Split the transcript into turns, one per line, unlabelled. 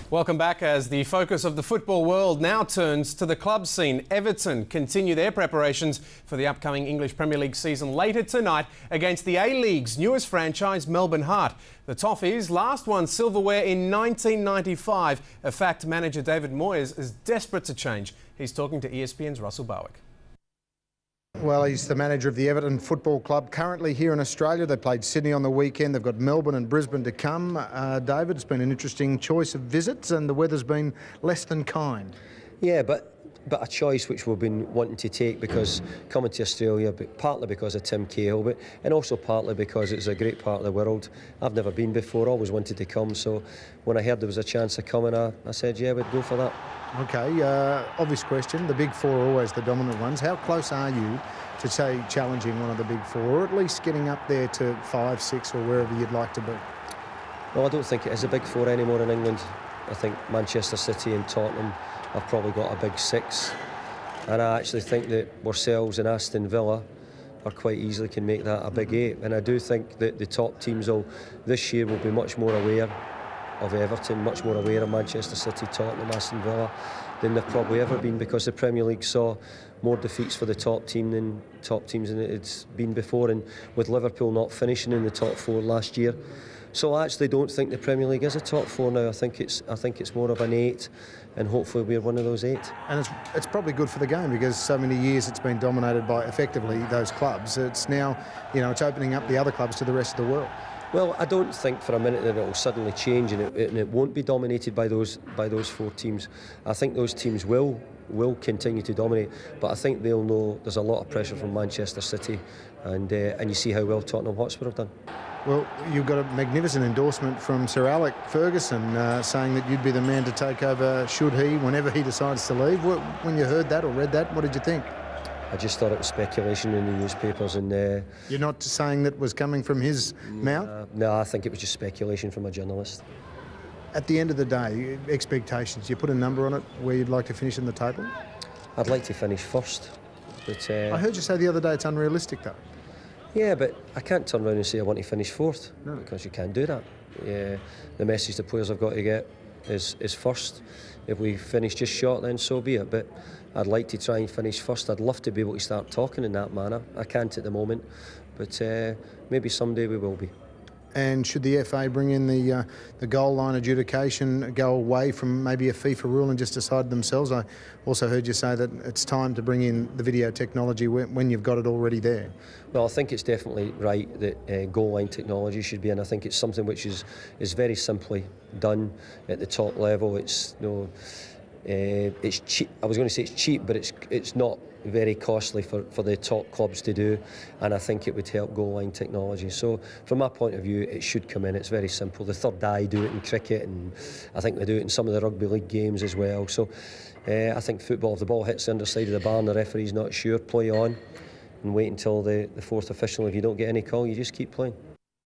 Welcome back as the focus of the football world now turns to the club scene. Everton continue their preparations for the upcoming English Premier League season later tonight against the A-League's newest franchise, Melbourne Heart. The Toffees last won silverware in 1995, a fact manager David Moyes is desperate to change. He's talking to ESPN's Russell Barwick.
Well, he's the manager of the Everton Football Club, currently here in Australia. They played Sydney on the weekend. They've got Melbourne and Brisbane to come. David, it's been an interesting choice of visits and the weather's been less than kind.
Yeah, but a choice which we've been wanting to take because coming to Australia, but partly because of Tim Cahill, and also partly because it's a great part of the world. I've never been before, always wanted to come, so when I heard there was a chance of coming, I said, yeah, we'd go for that.
OK, obvious question. The big four are always the dominant ones. How close are you to, say, challenging one of the big four, or at least getting up there to 5, 6 or wherever you'd like to be?
Well, I don't think it is a big four anymore in England. I think Manchester City and Tottenham have probably got a big 6. And I actually think that ourselves and Aston Villa are quite easily can make that a big 8. And I do think that the top teams this year will be much more aware of Everton, much more aware of Manchester City, Tottenham, Aston Villa than they've probably ever been, because the Premier League saw more defeats for the top teams than it's been before, and with Liverpool not finishing in the top 4 last year. So I actually don't think the Premier League is a top 4 now. I think it's more of an 8, and hopefully we're one of those 8.
And it's probably good for the game, because so many years it's been dominated by effectively those clubs. It's now, it's opening up the other clubs to the rest of the world.
Well, I don't think for a minute that it will suddenly change and it won't be dominated by those 4 teams. I think those teams will continue to dominate, but I think they'll know there's a lot of pressure from Manchester City, and you see how well Tottenham Hotspur have done.
Well, you've got a magnificent endorsement from Sir Alex Ferguson saying that you'd be the man to take over whenever he decides to leave. When you heard that or read that, what did you think?
I just thought it was speculation in the newspapers, and
you're not saying that was coming from his mouth?
No, I think it was just speculation from a journalist.
At the end of the day, expectations, you put a number on it where you'd like to finish in the table?
I'd like to finish first, but
I heard you say the other day it's unrealistic though.
Yeah, but I can't turn around and say I want to finish 4th,
no.
Because you can't do that. The message the players have got to get is first. If we finish just short, then so be it. But I'd like to try and finish first. I'd love to be able to start talking in that manner. I can't at the moment, but maybe someday we will be.
And should the FA bring in the goal line adjudication, go away from maybe a FIFA rule and just decide themselves? I also heard you say that it's time to bring in the video technology when you've got it already there.
Well, I think it's definitely right that goal line technology should be in. I think it's something which is very simply done at the top level. It's it's cheap. I was going to say it's cheap, but it's not very costly for the top clubs to do, and I think it would help goal line technology. So from my point of view, it should come in. It's very simple. The third eye do it in cricket, and I think they do it in some of the rugby league games as well. So I think football, if the ball hits the underside of the bar and the referee's not sure, play on and wait until the 4th official. If you don't get any call, you just keep playing.